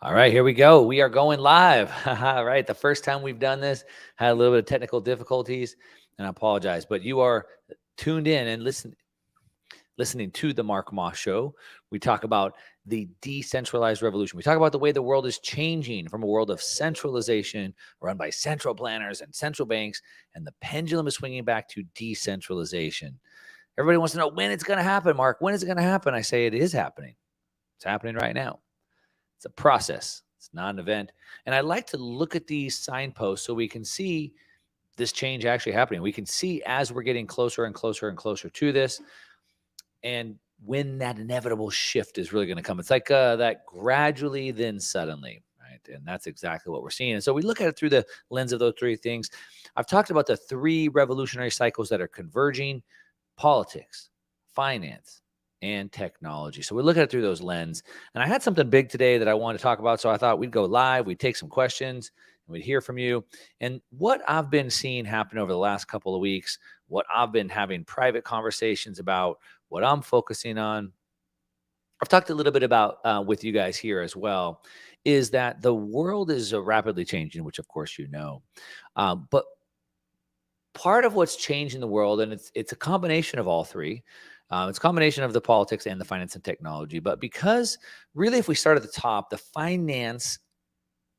All right, here we go. We are going live. All right, the first time we've done this, had a little bit of technical difficulties, and I apologize. But you are tuned in and listening to the Mark Moss Show. We talk about the decentralized revolution. We talk about the way the world is changing from a world of centralization run by central planners and central banks, and the pendulum is swinging back to decentralization. Everybody wants to know when it's going to happen, Mark. When is it going to happen? I say it is happening. It's happening right now. It's a process. It's not an event. And I like to look at these signposts so we can see this change actually happening. We can see as we're getting closer and closer and closer to this, and when that inevitable shift is really going to come. It's like that gradually, then suddenly, right? And that's exactly what we're seeing. And so we look at it through the lens of those three things. I've talked about the three revolutionary cycles that are converging: politics, finance, and technology. So we look at it through those lens. And I had something big today that I wanted to talk about. So I thought we'd go live, we'd take some questions, and we'd hear from you. And what I've been seeing happen over the last couple of weeks, what I've been having private conversations about, what I'm focusing on, I've talked a little bit about with you guys here as well, is that the world is rapidly changing, which of course you know. But part of what's changing the world, and it's a combination of all three. It's a combination of the politics and the finance and technology. But because really, if we start at the top, the finance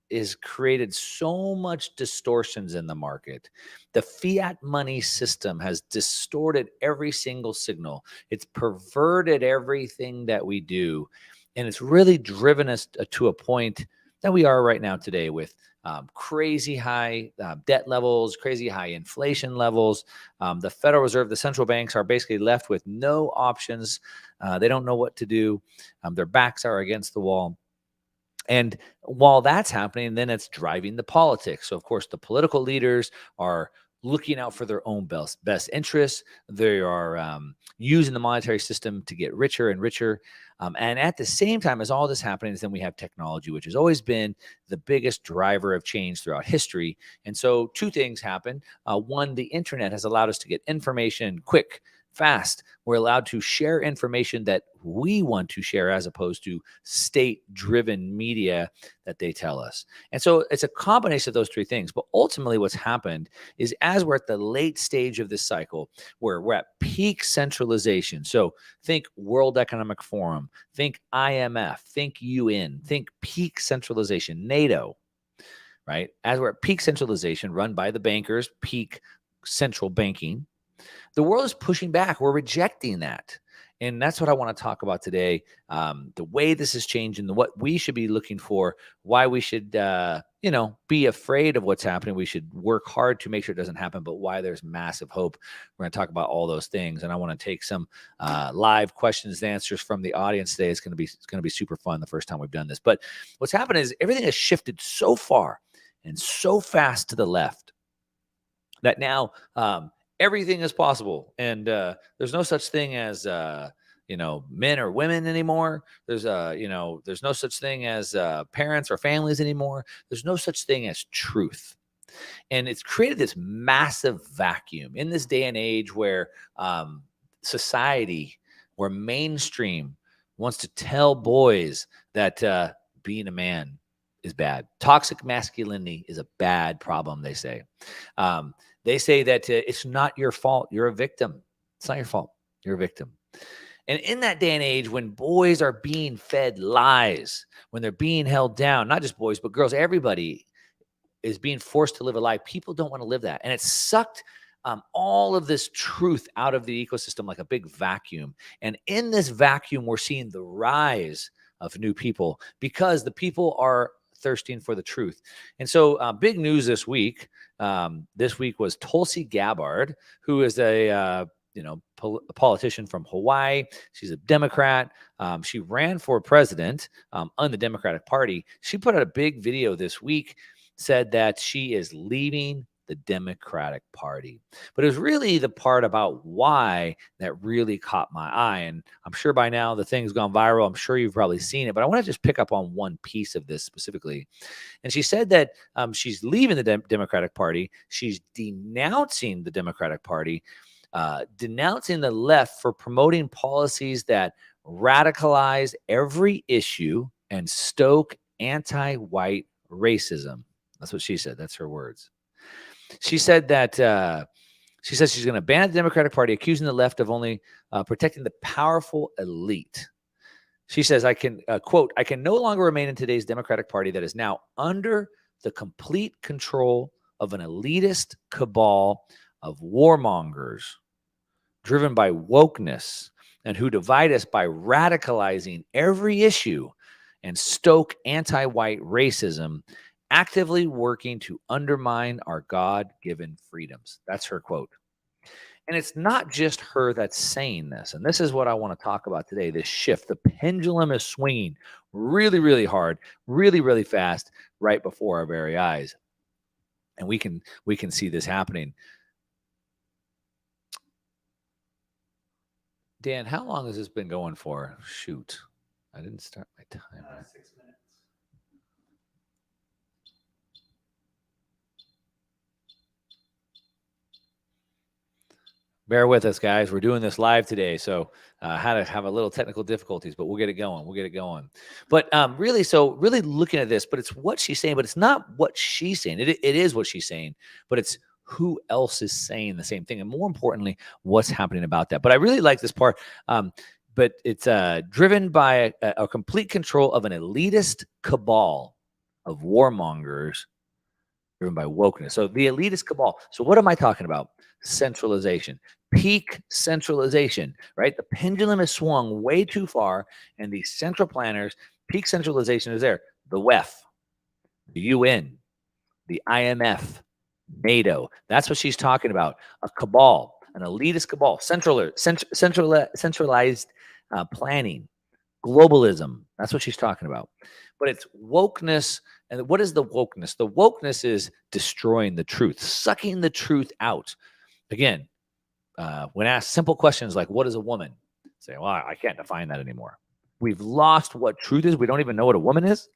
is created so much distortions in the market. The fiat money system has distorted every single signal. It's perverted everything that we do. And it's really driven us to a point that we are right now today with crazy high debt levels, crazy high inflation levels. The Federal Reserve, the central banks are basically left with no options. They don't know what to do. Their backs are against the wall. And while that's happening, then it's driving the politics. So, of course, the political leaders are looking out for their own best interests. They are using the monetary system to get richer and richer. And at the same time as all this happening, then we have technology, which has always been the biggest driver of change throughout history. And so two things happen. One, the internet has allowed us to get information quick, fast. We're allowed to share information that we want to share as opposed to state-driven media that they tell us. And so it's a combination of those three things. But ultimately what's happened is as we're at the late stage of this cycle, where we're at peak centralization. So think World Economic Forum, think IMF, think UN, think peak centralization, NATO, right? As we're at peak centralization run by the bankers, peak central banking, the world is pushing back. We're rejecting that. And that's what I want to talk about today. The way this is changing, what we should be looking for, why we should, be afraid of what's happening. We should work hard to make sure it doesn't happen, but why there's massive hope. We're going to talk about all those things. And I want to take some live questions and answers from the audience today. It's going to be super fun the first time we've done this. But what's happened is everything has shifted so far and so fast to the left that now, everything is possible. And there's no such thing as, men or women anymore. There's no such thing as parents or families anymore. There's no such thing as truth. And it's created this massive vacuum in this day and age where society, where mainstream wants to tell boys that being a man is bad. Toxic masculinity is a bad problem, they say. They say that it's not your fault. You're a victim. It's not your fault. You're a victim. And in that day and age, when boys are being fed lies, when they're being held down, not just boys, but girls, everybody is being forced to live a lie. People don't want to live that. And it's sucked all of this truth out of the ecosystem like a big vacuum. And in this vacuum, we're seeing the rise of new people because the people are thirsting for the truth. And so big news this week. This week was Tulsi Gabbard, who is a politician from Hawaii. She's a Democrat. She ran for president on the Democratic Party. She put out a big video this week, said that she is leaving the Democratic Party. But it was really the part about why that really caught my eye. And I'm sure by now the thing's gone viral. I'm sure you've probably seen it, but I want to just pick up on one piece of this specifically. And she said that she's leaving the Democratic Party. She's denouncing the Democratic Party, denouncing the left for promoting policies that radicalize every issue, and stoke anti-white racism. That's what she said. That's her words. She said that she says she's going to ban the Democratic Party, accusing the left of only protecting the powerful elite. She says, I can, quote, I can no longer remain in today's Democratic Party that is now under the complete control of an elitist cabal of warmongers driven by wokeness and who divide us by radicalizing every issue and stoke anti-white racism, actively working to undermine our God-given freedoms. That's her quote. And it's not just her that's saying this. And this is what I want to talk about today, this shift. The pendulum is swinging really, really hard, really, really fast right before our very eyes. And we can see this happening. Dan, how long has this been going for? Shoot. I didn't start my timer. 6 minutes. Bear with us, guys. We're doing this live today, so had to have a little technical difficulties, but we'll get it going. We'll get it going. But really looking at this, but it's what she's saying, but it's not what she's saying. It is what she's saying, but it's who else is saying the same thing, and more importantly, what's happening about that. But I really like this part. But it's driven by a complete control of an elitist cabal of warmongers driven by wokeness. So the elitist cabal. So what am I talking about? Centralization, peak centralization, right? The pendulum is swung way too far, and the central planners, peak centralization is there. The WEF, the UN, the IMF, NATO. That's what she's talking about. A cabal, an elitist cabal, centralized planning, globalism. That's what she's talking about. But it's wokeness. And what is the wokeness? The wokeness is destroying the truth, sucking the truth out. Again, when asked simple questions like, what is a woman? Say, well, I can't define that anymore. We've lost what truth is. We don't even know what a woman is.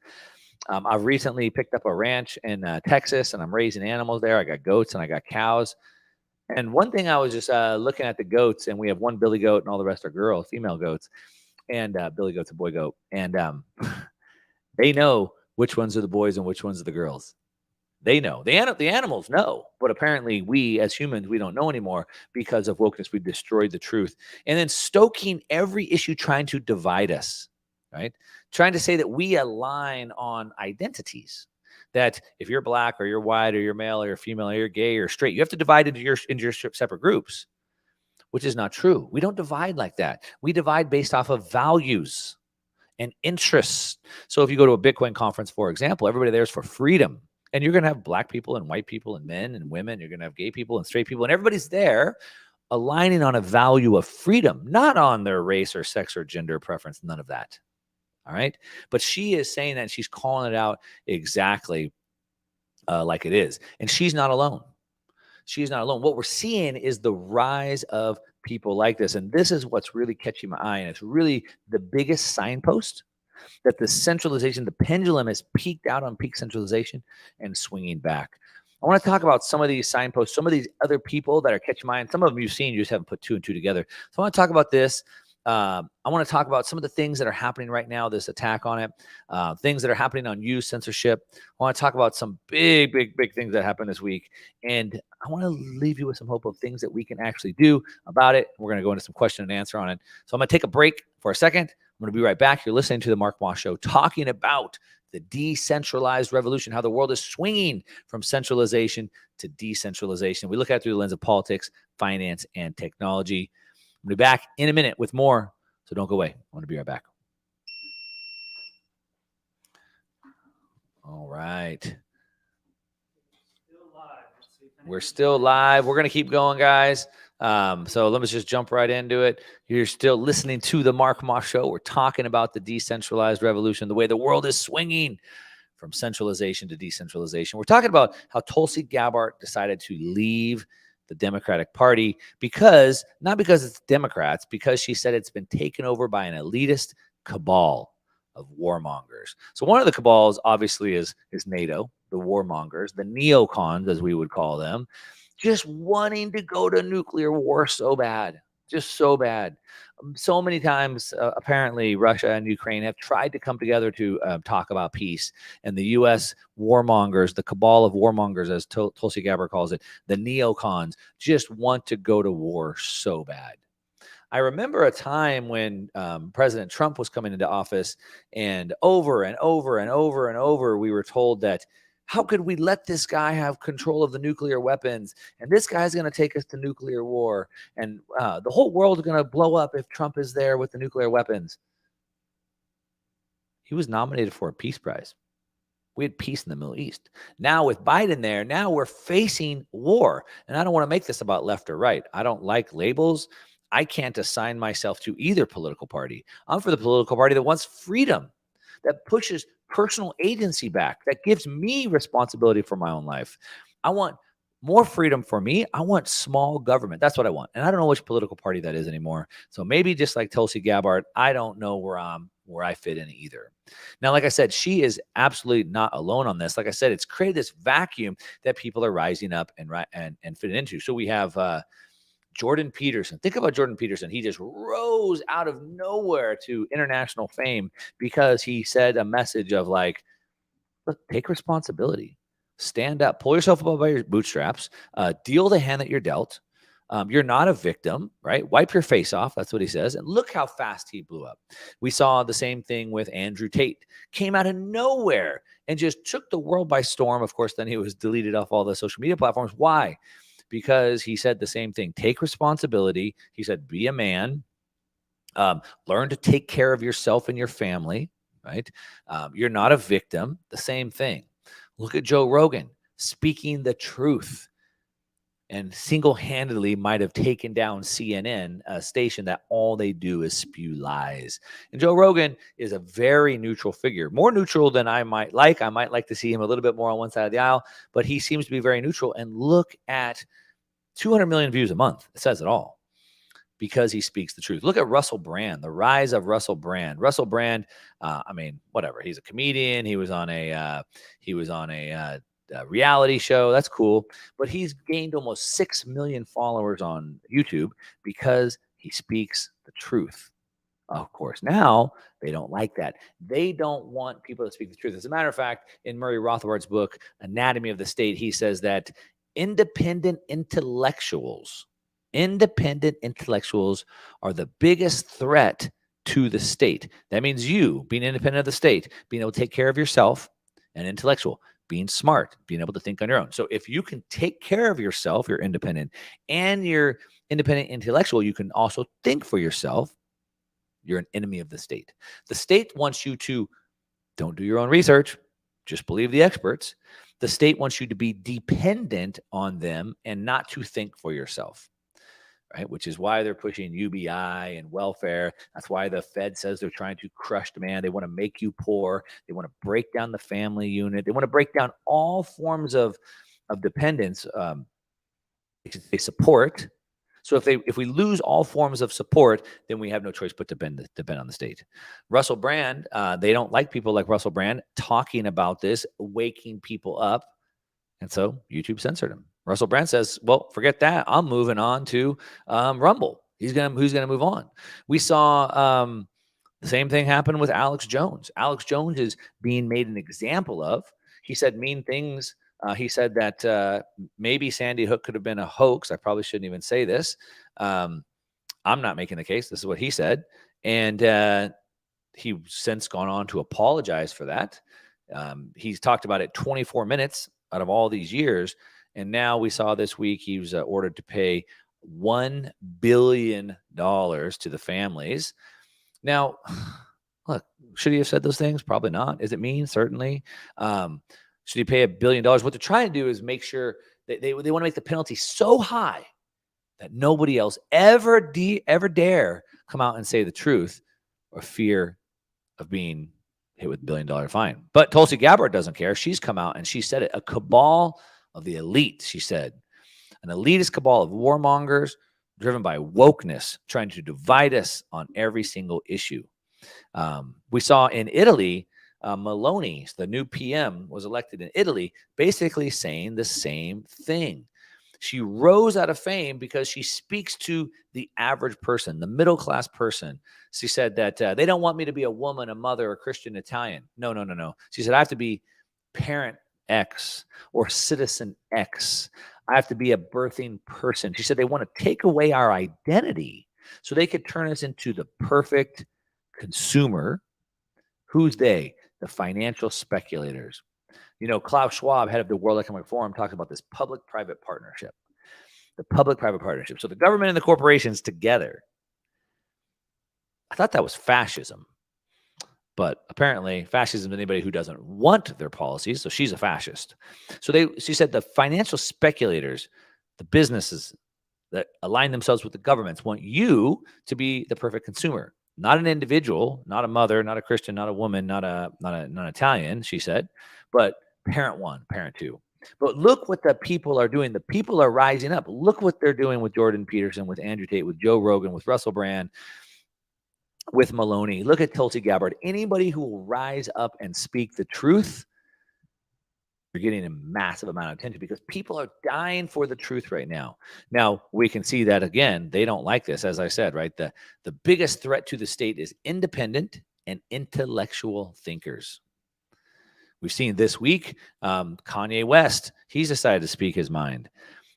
I've recently picked up a ranch in Texas, and I'm raising animals there. I got goats and I got cows. And one thing I was just looking at the goats, and we have one billy goat and all the rest are girls, female goats. And billy goat's a boy goat. And they know which ones are the boys and which ones are the girls. They know. The animals know. But apparently we as humans, we don't know anymore because of wokeness. We destroyed the truth. And then stoking every issue trying to divide us, right? Trying to say that we align on identities. That if you're black or you're white or you're male or you're female or you're gay or straight, you have to divide into your separate groups, which is not true. We don't divide like that. We divide based off of values and interests. So if you go to a Bitcoin conference, for example, everybody there is for freedom. And you're going to have black people and white people and men and women. You're going to have gay people and straight people. And everybody's there aligning on a value of freedom, not on their race or sex or gender preference, none of that. All right. But she is saying that, and she's calling it out exactly like it is. And she's not alone. She's not alone. What we're seeing is the rise of people like this. And this is what's really catching my eye. And it's really the biggest signpost that the centralization, the pendulum has peaked out on peak centralization and swinging back. I want to talk about some of these signposts, some of these other people that are catching my eye. Some of them you've seen, you just haven't put two and two together. So I want to talk about this. I want to talk about some of the things that are happening right now, this attack on it, things that are happening on youth censorship. I want to talk about some big things that happened this week. And I want to leave you with some hope of things that we can actually do about it. We're going to go into some question and answer on it. So I'm going to take a break for a second. I'm going to be right back. You're listening to the Mark Moss Show, talking about the decentralized revolution, how the world is swinging from centralization to decentralization. We look at it through the lens of politics, finance, and technology. I'm going to be back in a minute with more, so don't go away. I want to be right back. All right. We're still live. We're going to keep going, guys. So let me just jump right into it. You're still listening to the Mark Moss Show. We're talking about the decentralized revolution, the way the world is swinging from centralization to decentralization. We're talking about how Tulsi Gabbard decided to leave the Democratic Party not because it's Democrats, because she said it's been taken over by an elitist cabal of warmongers. So one of the cabals obviously is NATO, the warmongers, the neocons, as we would call them, just wanting to go to nuclear war so bad. Just so bad. So many times, apparently, Russia and Ukraine have tried to come together to talk about peace. And the U.S. warmongers, the cabal of warmongers, as Tulsi Gabbard calls it, the neocons, just want to go to war so bad. I remember a time when President Trump was coming into office, and over and over and over and over, we were told that how could we let this guy have control of the nuclear weapons? And this guy's going to take us to nuclear war. And the whole world is going to blow up if Trump is there with the nuclear weapons. He was nominated for a peace prize. We had peace in the Middle East. Now with Biden there, now we're facing war. And I don't want to make this about left or right. I don't like labels. I can't assign myself to either political party. I'm for the political party that wants freedom, that pushes personal agency back, that gives me responsibility for my own life. I want more freedom for me. I want small government. That's what I want. And I don't know which political party that is anymore. So maybe just like Tulsi Gabbard, I don't know where I fit in either. Now, like I said, she is absolutely not alone on this. Like I said, it's created this vacuum that people are rising up and fitting into. So we have Jordan Peterson. Think about Jordan Peterson. He just rose out of nowhere to international fame because he said a message of like, look, take responsibility, stand up, pull yourself up by your bootstraps, deal the hand that you're dealt. You're not a victim, right? Wipe your face off. That's what he says. And look how fast he blew up. We saw the same thing with Andrew Tate. Came out of nowhere and just took the world by storm. Of course, then he was deleted off all the social media platforms. Why? Because he said the same thing. Take responsibility. He said, be a man. Learn to take care of yourself and your family, right? You're not a victim. The same thing. Look at Joe Rogan speaking the truth and single-handedly might have taken down CNN, a station that all they do is spew lies. And Joe Rogan is a very neutral figure, more neutral than I might like. I might like to see him a little bit more on one side of the aisle, but he seems to be very neutral. And look at 200 million views a month. It says it all because he speaks the truth. Look at Russell Brand, the rise of Russell Brand. Russell Brand, I mean, whatever. He's a comedian. He was on a reality show. That's cool. But he's gained almost 6 million followers on YouTube because he speaks the truth. Of course, now they don't like that. They don't want people to speak the truth. As a matter of fact, in Murray Rothbard's book, Anatomy of the State, he says that independent intellectuals are the biggest threat to the state. That means you being independent of the state, being able to take care of yourself, and intellectual, being smart, being able to think on your own. So if you can take care of yourself, you're independent, and you're independent intellectual, you can also think for yourself. You're an enemy of the state. The state wants you to don't do your own research, just believe the experts. The state wants you to be dependent on them and not to think for yourself, right? Which is why they're pushing UBI and welfare. That's why the Fed says they're trying to crush demand. They want to make you poor. They want to break down the family unit. They want to break down all forms of dependence. They support. So if we lose all forms of support, then we have no choice but to depend on the state. Russell Brand, they don't like people like Russell Brand talking about this, waking people up. And so YouTube censored him. Russell Brand says, well, forget that. I'm moving on to Rumble. Who's going to move on? We saw the same thing happen with Alex Jones. Alex Jones is being made an example of. He said mean things. He said that maybe Sandy Hook could have been a hoax. I probably shouldn't even say this. I'm not making the case. This is what he said. And he's since gone on to apologize for that. He's talked about it 24 minutes out of all these years. And now we saw this week he was ordered to pay $1 billion to the families. Now, look, should he have said those things? Probably not. Is it mean? Certainly. Should he pay $1 billion? What they're trying to do is make sure that they want to make the penalty so high that nobody else ever dare come out and say the truth or fear of being hit with $1 billion fine. But Tulsi Gabbard doesn't care. She's come out and she said it. A cabal of the elite, she said. An elitist cabal of warmongers driven by wokeness, trying to divide us on every single issue. We saw in Italy, Meloni, the new PM, was elected in Italy, basically saying the same thing. She rose out of fame because she speaks to the average person, the middle class person. She said that they don't want me to be a woman, a mother, a Christian Italian. No, no, no, no. She said, I have to be parent X or citizen X. I have to be a birthing person. She said they want to take away our identity so they could turn us into the perfect consumer. Who's they? The financial speculators. You know, Klaus Schwab, head of the World Economic Forum, talks about this public-private partnership. The public-private partnership. So the government and the corporations together. I thought that was fascism. But apparently, fascism is anybody who doesn't want their policies. So she's a fascist. So she said the financial speculators, the businesses that align themselves with the governments, want you to be the perfect consumer, not an individual, not a mother, not a Christian, not a woman, not an Italian. She said, but parent one, parent two. But look what the people are doing. The people are rising up. Look what they're doing with Jordan Peterson, with Andrew Tate, with Joe Rogan, with Russell Brand, with Maloney. Look at Tulsi Gabbard. Anybody who will rise up and speak the truth, you're getting a massive amount of attention because people are dying for the truth right now. Now, we can see that, again, they don't like this, as I said, right? The biggest threat to the state is independent and intellectual thinkers. We've seen this week, Kanye West, he's decided to speak his mind.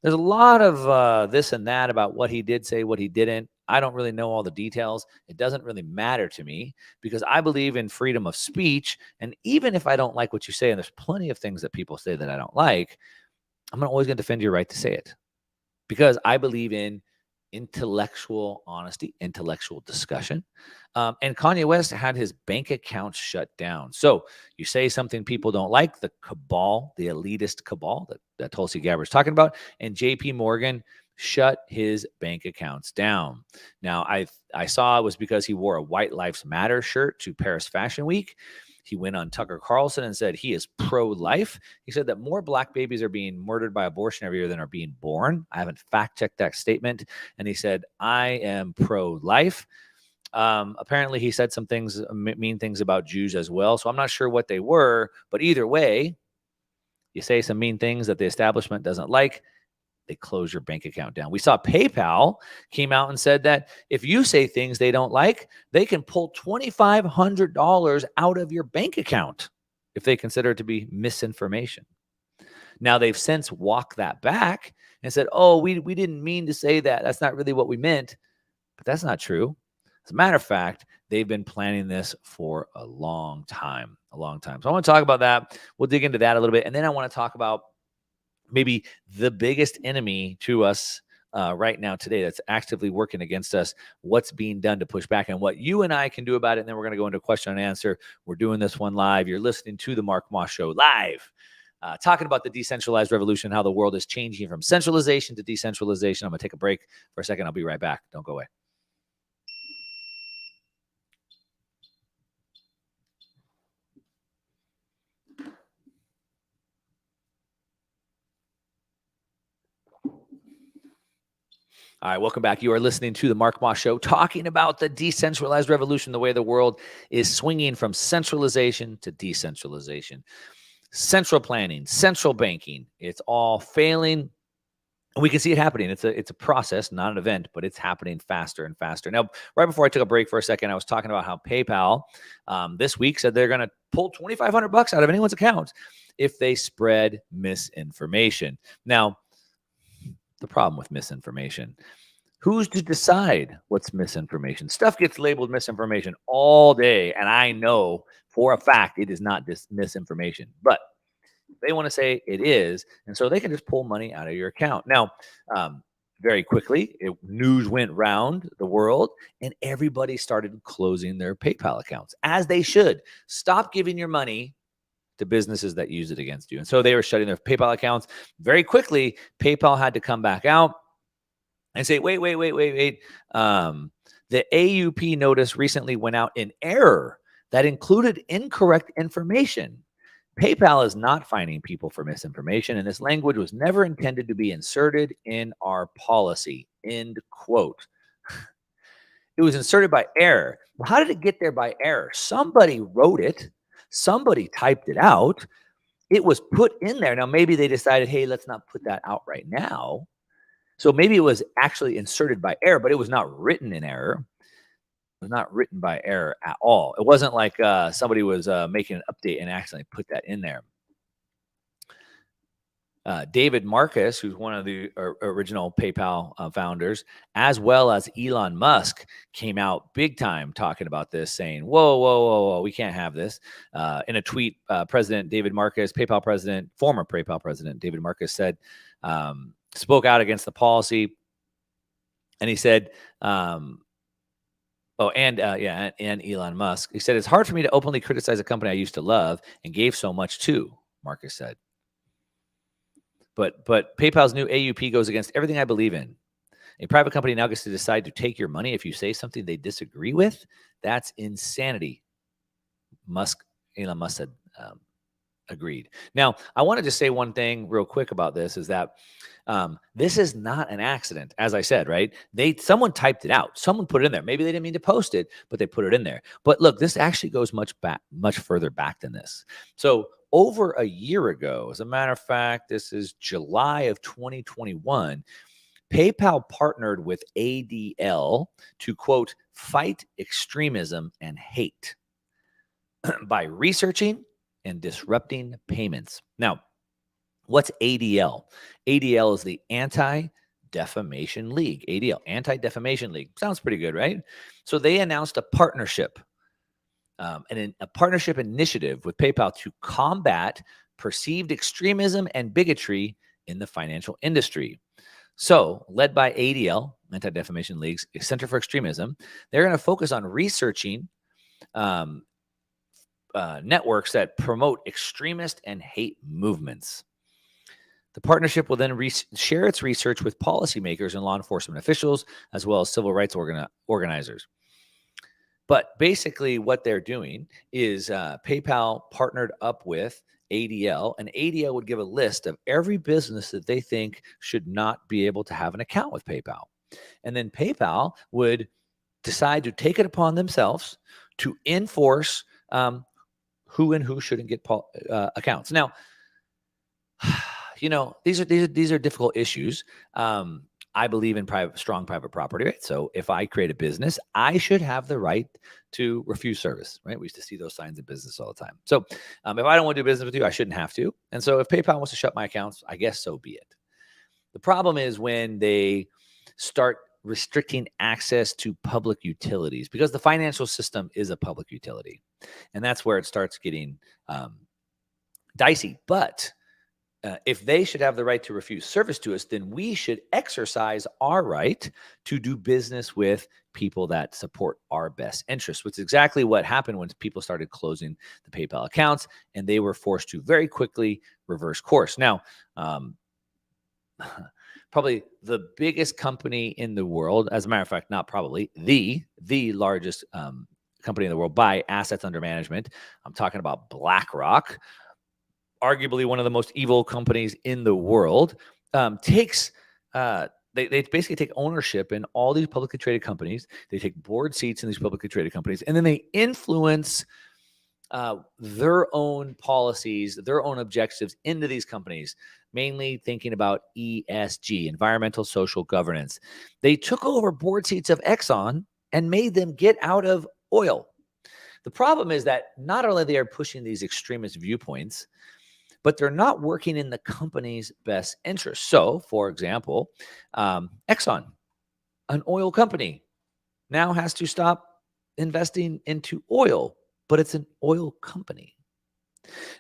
There's a lot of this and that about what he did say, what he didn't. I don't really know all the details. It doesn't really matter to me because I believe in freedom of speech. And even if I don't like what you say, and there's plenty of things that people say that I don't like, I'm always going to defend your right to say it because I believe in intellectual honesty, intellectual discussion. And Kanye West had his bank accounts shut down. So you say something people don't like, the cabal, the elitist cabal that Tulsi Gabbard's talking about, and JP Morgan shut his bank accounts down. Now, I saw it was because he wore a White Lives Matter shirt to Paris Fashion Week. He went on Tucker Carlson and said he is pro-life. He said that more black babies are being murdered by abortion every year than are being born. I haven't fact-checked that statement. And he said, I am pro-life. Apparently, he said some things, mean things about Jews as well. So I'm not sure what they were. But either way, you say some mean things that the establishment doesn't like, they close your bank account down. We saw PayPal came out and said that if you say things they don't like, they can pull $2,500 out of your bank account if they consider it to be misinformation. Now, they've since walked that back and said, oh, we didn't mean to say that. That's not really what we meant. But that's not true. As a matter of fact, they've been planning this for a long time, So I want to talk about that. We'll dig into that a little bit. And then I want to talk about maybe the biggest enemy to us right now today that's actively working against us, what's being done to push back and what you and I can do about it. And then we're going to go into question and answer. We're doing this one live. You're listening to the Mark Moss Show live, talking about the decentralized revolution, how the world is changing from centralization to decentralization. I'm going to take a break for a second. I'll be right back. Don't go away. All right, welcome back. You are listening to the Mark Moss Show, talking about the decentralized revolution, the way the world is swinging from centralization to decentralization. Central planning, central banking, it's all failing. We can see it happening. It's a process, not an event, but it's happening faster and faster. Now, right before I took a break for a second, I was talking about how PayPal this week said they're going to pull $2,500 out of anyone's account if they spread misinformation. Now, the problem with misinformation, who's to decide what's misinformation? Stuff gets labeled misinformation all day, and I know for a fact it is not misinformation, but they want to say it is, and so they can just pull money out of your account. Now, very quickly, news went round the world, and everybody started closing their PayPal accounts, as they should. Stop giving your money to businesses that use it against you. And so they were shutting their PayPal accounts. Very quickly, PayPal had to come back out and say, wait. The AUP notice recently went out in error that included incorrect information. PayPal is not fining people for misinformation, and this language was never intended to be inserted in our policy, end quote. It was inserted by error. Well, how did it get there by error? Somebody wrote it. Somebody typed it out. It was put in there. Now, maybe they decided, hey, let's not put that out right now. So maybe it was actually inserted by error, but it was not written in error. It was not written by error at all. It wasn't like somebody was making an update and accidentally put that in there. David Marcus, who's one of the original PayPal founders, as well as Elon Musk, came out big time talking about this, saying, whoa, whoa, whoa, whoa, we can't have this. In a tweet, President David Marcus, former PayPal president David Marcus said, spoke out against the policy. And he said, and Elon Musk, he said, it's hard for me to openly criticize a company I used to love and gave so much to, Marcus said. But PayPal's new AUP goes against everything I believe in. A private company now gets to decide to take your money if you say something they disagree with. That's insanity. Elon Musk said, agreed. Now, I want to just say one thing real quick about this is that this is not an accident, as I said, right? Someone typed it out. Someone put it in there. Maybe they didn't mean to post it, but they put it in there. But look, this actually goes much further back than this. So over a year ago, as a matter of fact, this is July of 2021, PayPal partnered with ADL to, quote, fight extremism and hate by researching and disrupting payments. Now, what's ADL? ADL is the Anti-Defamation League. ADL, Anti-Defamation League. Sounds pretty good, right? So they announced a partnership, a partnership initiative with PayPal to combat perceived extremism and bigotry in the financial industry. So, led by ADL, Anti-Defamation League's Center for Extremism, they're going to focus on researching networks that promote extremist and hate movements. The partnership will then share its research with policymakers and law enforcement officials, as well as civil rights organizers. But basically what they're doing is PayPal partnered up with ADL, and ADL would give a list of every business that they think should not be able to have an account with PayPal. And then PayPal would decide to take it upon themselves to enforce who and who shouldn't get accounts. Now, these are difficult issues. I believe in strong private property, right? So if I create a business, I should have the right to refuse service, right? We used to see those signs in business all the time. So if I don't want to do business with you, I shouldn't have to. And so if PayPal wants to shut my accounts, I guess so be it. The problem is when they start restricting access to public utilities, because the financial system is a public utility. And that's where it starts getting dicey. But if they should have the right to refuse service to us, then we should exercise our right to do business with people that support our best interests, which is exactly what happened when people started closing the PayPal accounts, and they were forced to very quickly reverse course. Now, probably the biggest company in the world, as a matter of fact, not probably, the largest company in the world by assets under management. I'm talking about BlackRock, arguably one of the most evil companies in the world, takes they basically take ownership in all these publicly traded companies. They take board seats in these publicly traded companies, and then they influence their own policies, their own objectives into these companies, mainly thinking about ESG, environmental social governance. They took over board seats of Exxon and made them get out of oil. The problem is that not only they are pushing these extremist viewpoints, but they're not working in the company's best interest. So, for example, Exxon, an oil company, now has to stop investing into oil, but it's an oil company.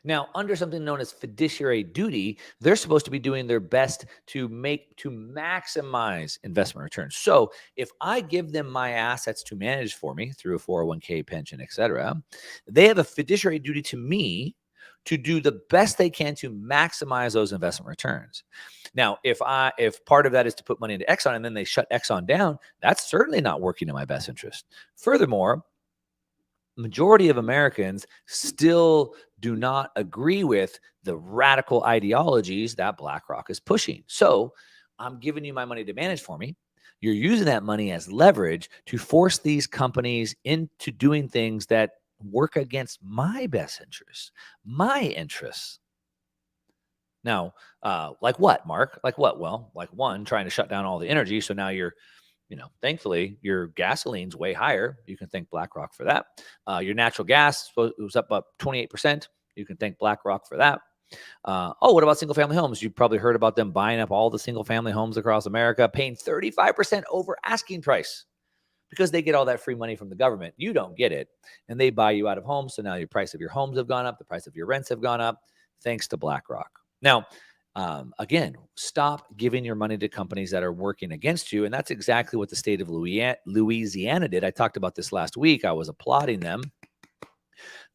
Now, under something known as fiduciary duty, they're supposed to be doing their best to maximize investment returns. So if I give them my assets to manage for me through a 401k, pension, etc., they have a fiduciary duty to me to do the best they can to maximize those investment returns. Now, if part of that is to put money into Exxon and then they shut Exxon down, that's certainly not working in my best interest. Furthermore, majority of Americans still do not agree with the radical ideologies that BlackRock is pushing. So I'm giving you my money to manage for me. You're using that money as leverage to force these companies into doing things that work against my best interests, my interests. Now, like what, Mark? Like what? Well, like one, trying to shut down all the energy. So now thankfully, your gasoline's way higher. You can thank BlackRock for that. Your natural gas was up about 28%. You can thank BlackRock for that. What about single family homes? You've probably heard about them buying up all the single family homes across America, paying 35% over asking price because they get all that free money from the government. You don't get it. And they buy you out of homes. So now your price of your homes have gone up. The price of your rents have gone up thanks to BlackRock. Now, again, stop giving your money to companies that are working against you. And that's exactly what the state of Louisiana did. I talked about this last week. I was applauding them.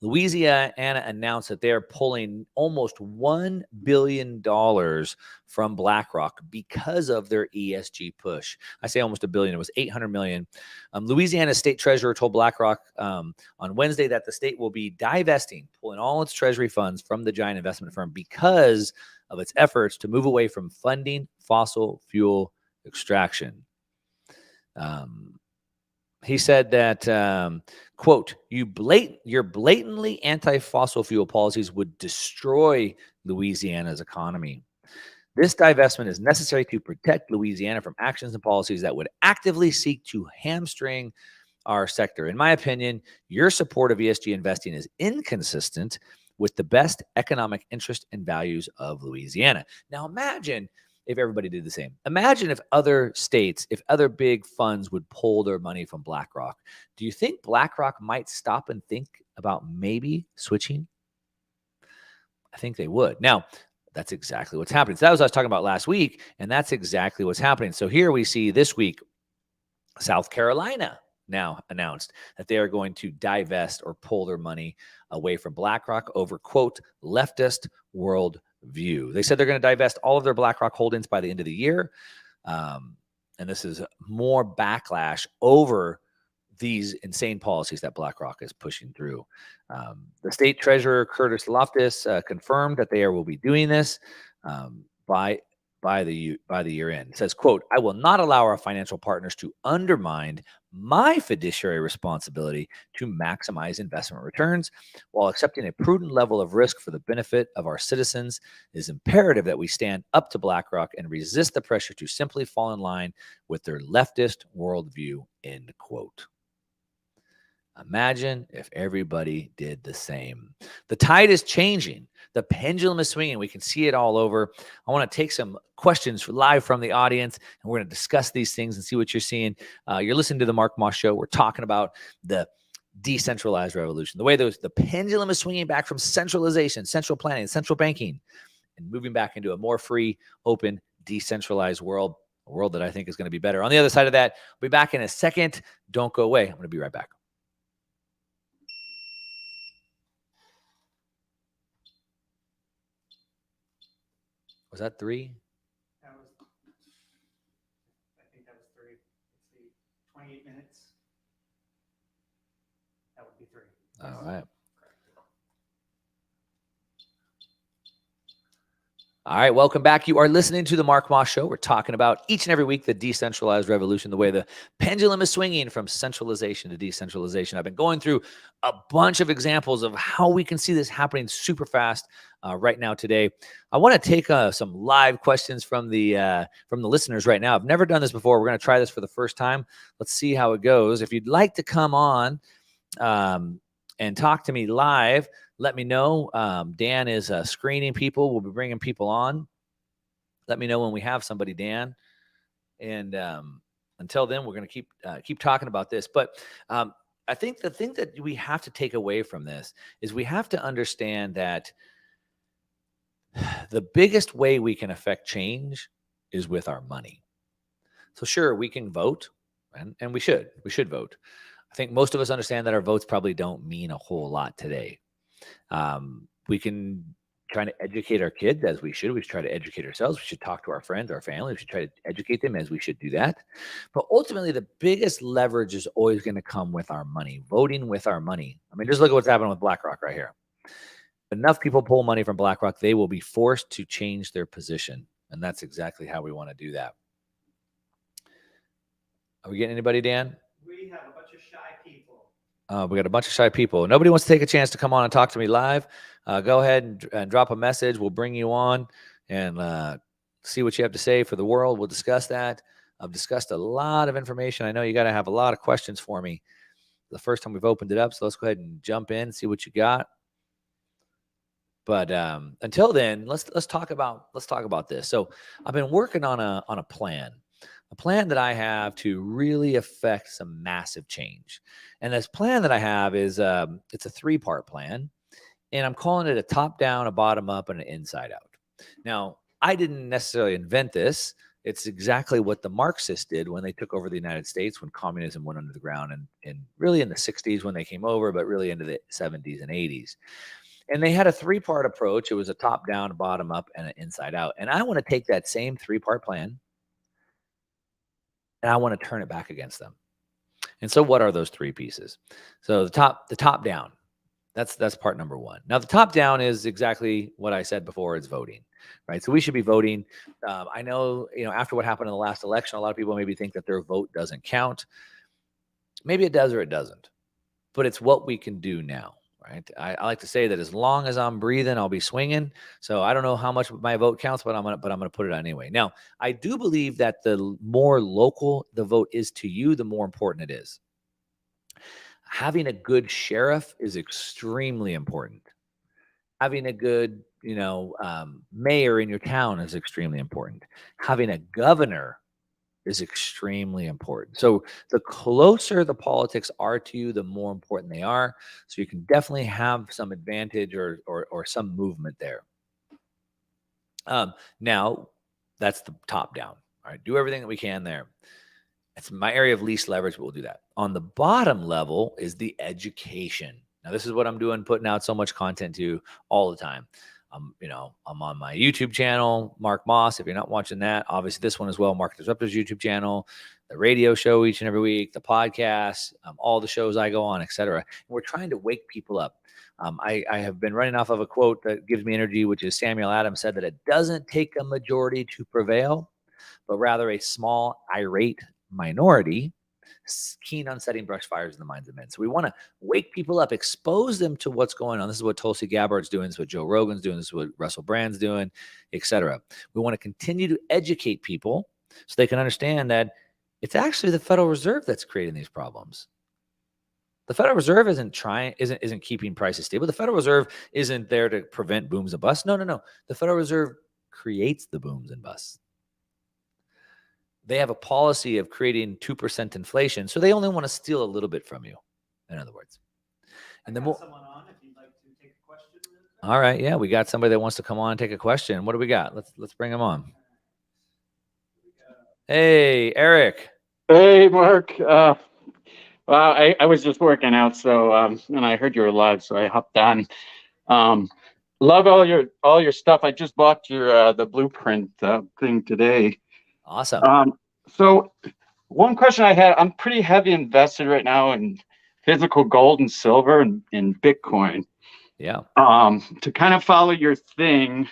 Louisiana announced that they're pulling almost $1 billion from BlackRock because of their ESG push. I say almost $1 billion. It was $800 million. Louisiana's state treasurer told BlackRock on Wednesday that the state will be divesting, pulling all its treasury funds from the giant investment firm because of its efforts to move away from funding fossil fuel extraction. He said that, quote, your blatantly anti-fossil fuel policies would destroy Louisiana's economy. This divestment is necessary to protect Louisiana from actions and policies that would actively seek to hamstring our sector. In my opinion, your support of ESG investing is inconsistent with the best economic interest and values of Louisiana. Now imagine if everybody did the same. Imagine if other states, if other big funds would pull their money from BlackRock. Do you think BlackRock might stop and think about maybe switching? I think they would. Now, that's exactly what's happening. So that was what I was talking about last week, and that's exactly what's happening. So here we see this week, South Carolina now announced that they are going to divest or pull their money away from BlackRock over, quote, leftist world view. They said they're going to divest all of their BlackRock holdings by the end of the year. And this is more backlash over these insane policies that BlackRock is pushing through. The state treasurer, Curtis Loftus, confirmed that they will be doing this by the year end. It says, quote, I will not allow our financial partners to undermine my fiduciary responsibility to maximize investment returns while accepting a prudent level of risk for the benefit of our citizens. It is imperative that we stand up to BlackRock and resist the pressure to simply fall in line with their leftist worldview, end quote. Imagine if everybody did the same. The tide is changing. The pendulum is swinging. We can see it all over. I want to take some questions live from the audience, and we're going to discuss these things and see what you're seeing. You're listening to the Mark Moss Show. We're talking about the decentralized revolution, the way the pendulum is swinging back from centralization, central planning, central banking, and moving back into a more free, open, decentralized world, a world that I think is going to be better. On the other side of that, we'll be back in a second. Don't go away. I'm going to be right back. Was that 3? I think that was 3. Let's see, 28 minutes. That would be 3. All right. All right, welcome back. You are listening to the Mark Moss Show. We're talking about each and every week the decentralized revolution, the way the pendulum is swinging from centralization to decentralization. I've been going through a bunch of examples of how we can see this happening super fast right now today. I want to take some live questions from the listeners right now. I've never done this before. We're going to try this for the first time. Let's see how it goes. If you'd like to come on and talk to me live, let me know. Dan is screening people. We'll be bringing people on. Let me know when we have somebody, Dan. And until then, we're going to keep talking about this. But I think the thing that we have to take away from this is we have to understand that the biggest way we can affect change is with our money. So sure, we can vote, and we should vote. I think most of us understand that our votes probably don't mean a whole lot today. We can try to educate our kids as we should. We should try to educate ourselves. We should talk to our friends, our family. We should try to educate them as we should do that. But ultimately, the biggest leverage is always going to come with our money, voting with our money. I mean, just look at what's happening with BlackRock right here. Enough people pull money from BlackRock, they will be forced to change their position. And that's exactly how we want to do that. Are we getting anybody, Dan? We have a bunch of shy people. We got a bunch of shy people. Nobody wants to take a chance to come on and talk to me live. Go ahead and drop a message. We'll bring you on and see what you have to say for the world. We'll discuss that. I've discussed a lot of information. I know you got to have a lot of questions for me the first time we've opened it up. So let's go ahead and jump in, see what you got. But until then, let's talk about this. So I've been working on a plan that I have to really affect some massive change. And this plan that I have is it's a 3-part plan, and I'm calling it a top down, a bottom up, and an inside out. Now, I didn't necessarily invent this. It's exactly what the Marxists did when they took over the United States, when communism went under the ground, and really in the 60s when they came over, but really into the 70s and 80s. And they had a 3-part approach. It was a top down, a bottom up, and an inside out. And I want to take that same 3-part plan and I want to turn it back against them. And so what are those 3 pieces? So the top down, that's part number 1. Now the top down is exactly what I said before. It's voting, right? So we should be voting. I know, after what happened in the last election, a lot of people maybe think that their vote doesn't count. Maybe it does or it doesn't, but it's what we can do now. Right. I like to say that as long as I'm breathing, I'll be swinging. So I don't know how much my vote counts, but I'm gonna put it on anyway. Now, I do believe that the more local the vote is to you, the more important it is. Having a good sheriff is extremely important. Having a good, mayor in your town is extremely important. Having a governor is extremely important. So the closer the politics are to you, the more important they are. So you can definitely have some advantage or some movement there. Now, that's the top down. All right, do everything that we can there. It's my area of least leverage, but we'll do that. On the bottom level is the education. Now, this is what I'm doing, putting out so much content to all the time. I'm on my YouTube channel, Mark Moss. If you're not watching that, obviously this one as well, Mark Disruptor's YouTube channel, the radio show each and every week, the podcast, all the shows I go on, etc. And we're trying to wake people up. I have been running off of a quote that gives me energy, which is Samuel Adams said that it doesn't take a majority to prevail, but rather a small, irate minority keen on setting brush fires in the minds of men. So we want to wake people up, expose them to what's going on. This is what Tulsi Gabbard's doing. This is what Joe Rogan's doing. This is what Russell Brand's doing, etc. We want to continue to educate people so they can understand that it's actually the Federal Reserve that's creating these problems. The Federal Reserve isn't keeping prices stable. The Federal Reserve isn't there to prevent booms and busts. No. The Federal Reserve creates the booms and busts. They have a policy of creating 2% inflation, so they only want to steal a little bit from you, in other words. And then someone on if you'd like to take a question. All right, yeah, we got somebody that wants to come on and take a question. What do we got? Let's bring them on. Hey, Eric. Hey, Mark. Well, I was just working out, so and I heard you were live, so I hopped on. Love all your stuff. I just bought your the blueprint thing today. Awesome. So one question I had, I'm pretty heavy invested right now in physical gold and silver and Bitcoin. Yeah. To kind of follow your thing,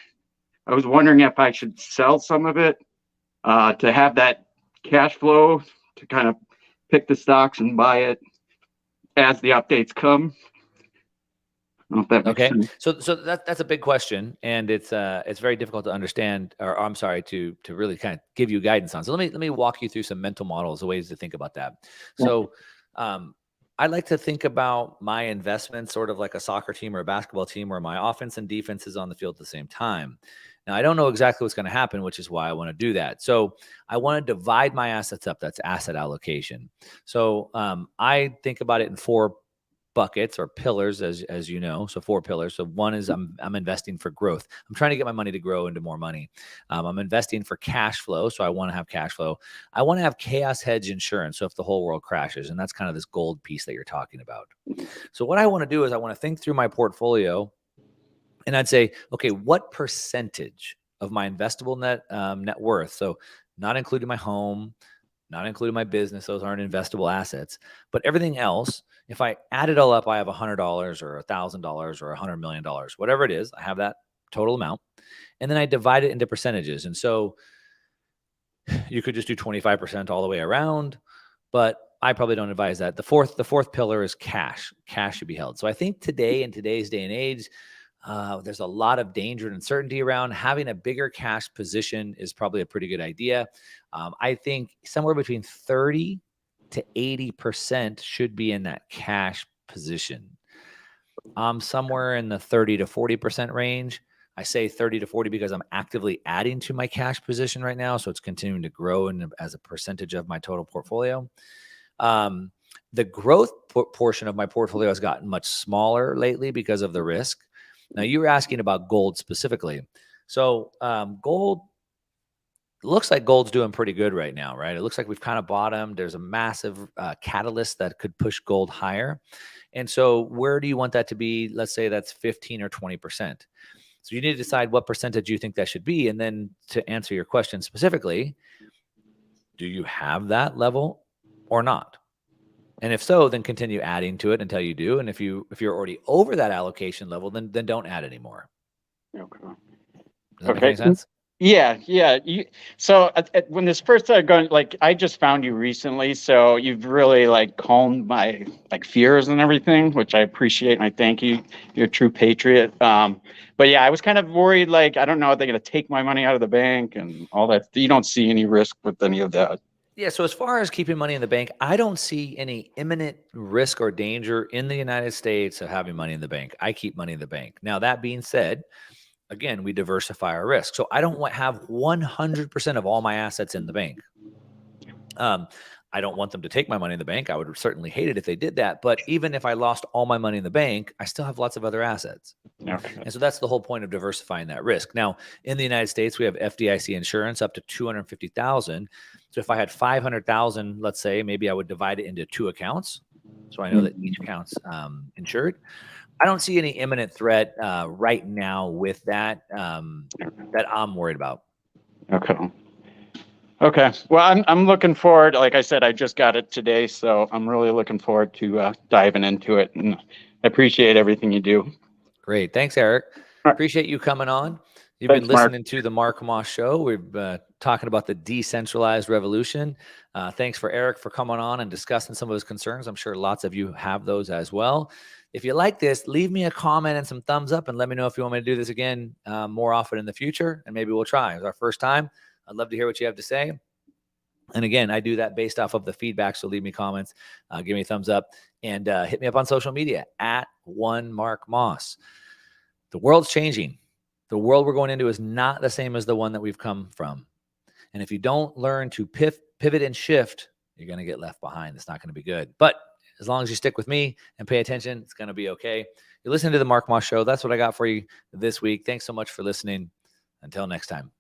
I was wondering if I should sell some of it to have that cash flow to kind of pick the stocks and buy it as the updates come. I don't know if that makes sense. So that's a big question, and it's very difficult to understand, or I'm sorry, to really kind of give you guidance on. So let me walk you through some mental models, the ways to think about that. So I like to think about my investments sort of like a soccer team or a basketball team where my offense and defense is on the field at the same time. Now, I don't know exactly what's going to happen, which is why I want to do that. So I want to divide my assets up. That's asset allocation. So I think about it in 4 buckets or pillars, as you know. So 4 pillars. So one is I'm investing for growth. I'm trying to get my money to grow into more money. I'm investing for cash flow. So I want to have cash flow. I want to have chaos hedge insurance. So if the whole world crashes, and that's kind of this gold piece that you're talking about. So what I want to do is I want to think through my portfolio, and I'd say, okay, what percentage of my investable net worth? So not including my home, not including my business, those aren't investable assets, but everything else, if I add it all up, I have $100 or $1,000 or $100 million, whatever it is, I have that total amount. And then I divide it into percentages. And so you could just do 25% all the way around, but I probably don't advise that. The fourth pillar is cash. Cash should be held. So I think today, in today's day and age, There's a lot of danger and uncertainty around. Having a bigger cash position is probably a pretty good idea. I think somewhere between 30 to 80% should be in that cash position. Somewhere in the 30 to 40% range. I say 30 to 40 because I'm actively adding to my cash position right now. So it's continuing to grow as a percentage of my total portfolio. The growth portion of my portfolio has gotten much smaller lately because of the risk. Now, you were asking about gold specifically. So gold, looks like gold's doing pretty good right now, right? It looks like we've kind of bottomed. There's a massive catalyst that could push gold higher. And so where do you want that to be? Let's say that's 15 or 20%. So you need to decide what percentage you think that should be. And then to answer your question specifically, do you have that level or not? And if so, then continue adding to it until you do. And if you're already over that allocation level, then don't add anymore. Okay. Does that make any sense? Yeah. So when this first started going, like, I just found you recently, so you've really like calmed my like fears and everything, which I appreciate and I thank you. You're a true patriot. But yeah, I was kind of worried, like, I don't know, are they going to take my money out of the bank and all that? You don't see any risk with any of that? Yeah. So as far as keeping money in the bank, I don't see any imminent risk or danger in the United States of having money in the bank. I keep money in the bank. Now, that being said, again, we diversify our risk. So I don't have 100% of all my assets in the bank. I don't want them to take my money in the bank. I would certainly hate it if they did that. But even if I lost all my money in the bank, I still have lots of other assets. Okay. And so that's the whole point of diversifying that risk. Now, in the United States, we have FDIC insurance up to $250,000. So if I had $500,000, let's say, maybe I would divide it into 2 accounts. So I know that each account's insured. I don't see any imminent threat right now with that that I'm worried about. Okay. Well, I'm looking forward. Like I said, I just got it today, so I'm really looking forward to diving into it. And I appreciate everything you do. Great. Thanks, Eric. right. Appreciate you coming on. You've Thanks, been listening to the Mark Moss Show. We're talking about the decentralized revolution. Thanks for Eric for coming on and discussing some of his concerns. I'm sure lots of you have those as well. If you like this, leave me a comment and some thumbs up and let me know if you want me to do this again more often in the future, and maybe we'll try. It's our first time. I'd love to hear what you have to say. And again, I do that based off of the feedback. So leave me comments, give me a thumbs up, and hit me up on social media at @1MarkMoss. The world's changing. The world we're going into is not the same as the one that we've come from. And if you don't learn to pivot and shift, you're going to get left behind. It's not going to be good. But as long as you stick with me and pay attention, it's going to be okay. You're listening to the Mark Moss Show. That's what I got for you this week. Thanks so much for listening. Until next time.